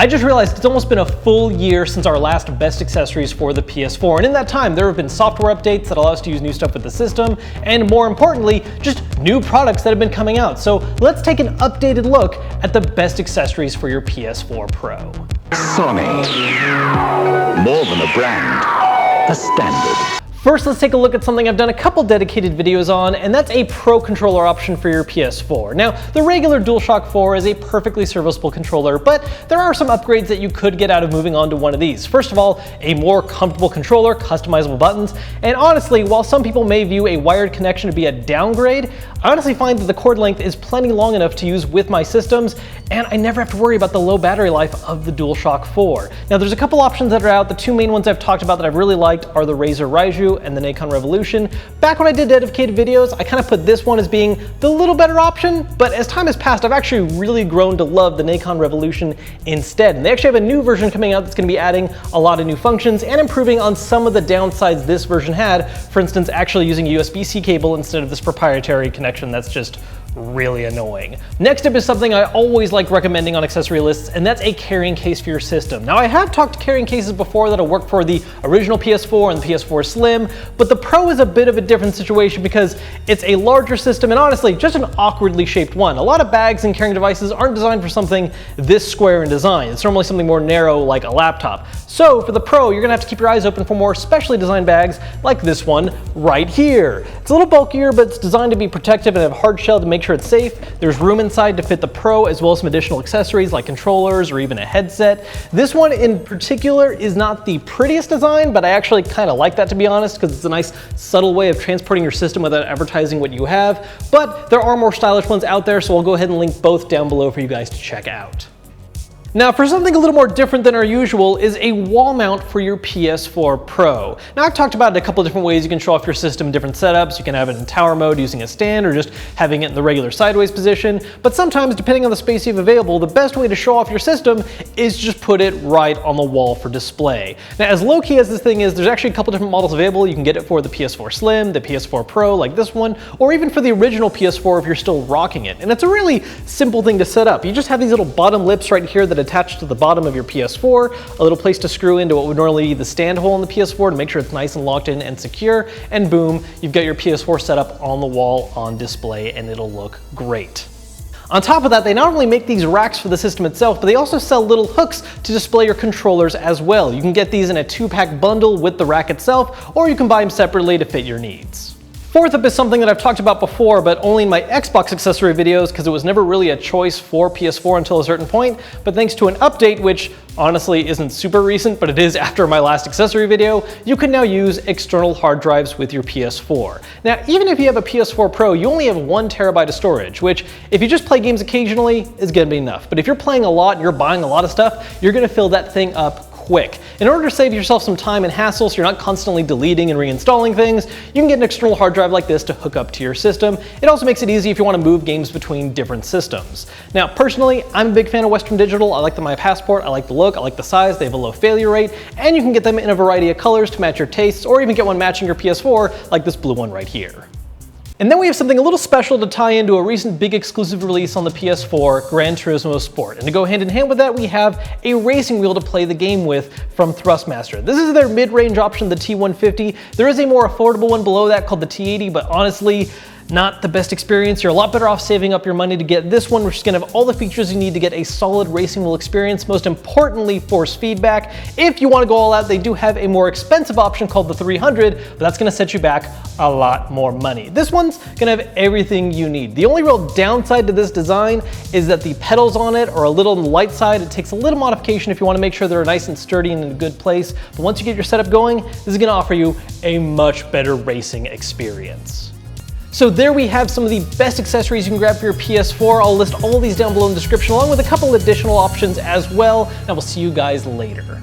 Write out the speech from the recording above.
I just realized it's almost been a full year since our last best accessories for the PS4, and in that time there have been software updates that allow us to use new stuff with the system, and more importantly, just new products that have been coming out. So let's take an updated look at the best accessories for your PS4 Pro. Sony. More than a brand, a standard. First, let's take a look at something I've done a couple dedicated videos on, and that's a Pro Controller option for your PS4. Now, the regular DualShock 4 is a perfectly serviceable controller, but there are some upgrades that you could get out of moving on to one of these. First of all, a more comfortable controller, customizable buttons, and honestly, while some people may view a wired connection to be a downgrade, I honestly find that the cord length is plenty long enough to use with my systems, and I never have to worry about the low battery life of the DualShock 4. Now, there's a couple options that are out. The two main ones I've talked about that I've really liked are the Razer Raiju and the Nikon Revolution. Back when I did dedicated videos, I kind of put this one as being the little better option, but as time has passed, I've actually really grown to love the Nikon Revolution instead. And they actually have a new version coming out that's going to be adding a lot of new functions and improving on some of the downsides this version had. For instance, actually using a USB-C cable instead of this proprietary connection that's just really annoying. Next up is something I always like recommending on accessory lists, and that's a carrying case for your system. Now, I have talked carrying cases before that'll work for the original PS4 and the PS4 Slim, but the Pro is a bit of a different situation because it's a larger system and honestly, just an awkwardly shaped one. A lot of bags and carrying devices aren't designed for something this square in design. It's normally something more narrow like a laptop. So for the Pro, you're gonna have to keep your eyes open for more specially designed bags like this one right here. It's a little bulkier, but it's designed to be protective and have hard shell to make sure it's safe. There's room inside to fit the Pro as well as some additional accessories like controllers or even a headset. This one in particular is not the prettiest design, but I actually kind of like that, to be honest, because it's a nice subtle way of transporting your system without advertising what you have. But there are more stylish ones out there, so I'll go ahead and link both down below for you guys to check out. Now, for something a little more different than our usual is a wall mount for your PS4 Pro. Now, I've talked about it a couple of different ways you can show off your system in different setups. You can have it in tower mode using a stand or just having it in the regular sideways position. But sometimes, depending on the space you have available, the best way to show off your system is just put it right on the wall for display. Now, as low-key as this thing is, there's actually a couple different models available. You can get it for the PS4 Slim, the PS4 Pro like this one, or even for the original PS4 if you're still rocking it. And it's a really simple thing to set up. You just have these little bottom lips right here that attach to the bottom of your PS4, a little place to screw into what would normally be the stand hole in the PS4 to make sure it's nice and locked in and secure, and boom, you've got your PS4 set up on the wall on display and it'll look great. On top of that, they not only make these racks for the system itself, but they also sell little hooks to display your controllers as well. You can get these in a 2-pack bundle with the rack itself, or you can buy them separately to fit your needs. Fourth up is something that I've talked about before, but only in my Xbox accessory videos because it was never really a choice for PS4 until a certain point, but thanks to an update, which honestly isn't super recent, but it is after my last accessory video, you can now use external hard drives with your PS4. Now, even if you have a PS4 Pro, you only have 1 terabyte of storage, which if you just play games occasionally is gonna be enough. But if you're playing a lot and you're buying a lot of stuff, you're gonna fill that thing up quick. In order to save yourself some time and hassle so you're not constantly deleting and reinstalling things, you can get an external hard drive like this to hook up to your system. It also makes it easy if you want to move games between different systems. Now, personally, I'm a big fan of Western Digital. I like the My Passport, I like the look, I like the size, they have a low failure rate, and you can get them in a variety of colors to match your tastes, or even get one matching your PS4, like this blue one right here. And then we have something a little special to tie into a recent big exclusive release on the PS4, Gran Turismo Sport. And to go hand in hand with that, we have a racing wheel to play the game with from Thrustmaster. This is their mid-range option, the T150. There is a more affordable one below that called the T80, but honestly, not the best experience. You're a lot better off saving up your money to get this one, which is gonna have all the features you need to get a solid racing wheel experience. Most importantly, force feedback. If you wanna go all out, they do have a more expensive option called the 300, but that's gonna set you back a lot more money. This one's gonna have everything you need. The only real downside to this design is that the pedals on it are a little on the light side. It takes a little modification if you wanna make sure they're nice and sturdy and in a good place. But once you get your setup going, this is gonna offer you a much better racing experience. So there we have some of the best accessories you can grab for your PS4. I'll list all of these down below in the description along with a couple additional options as well, and I will see you guys later.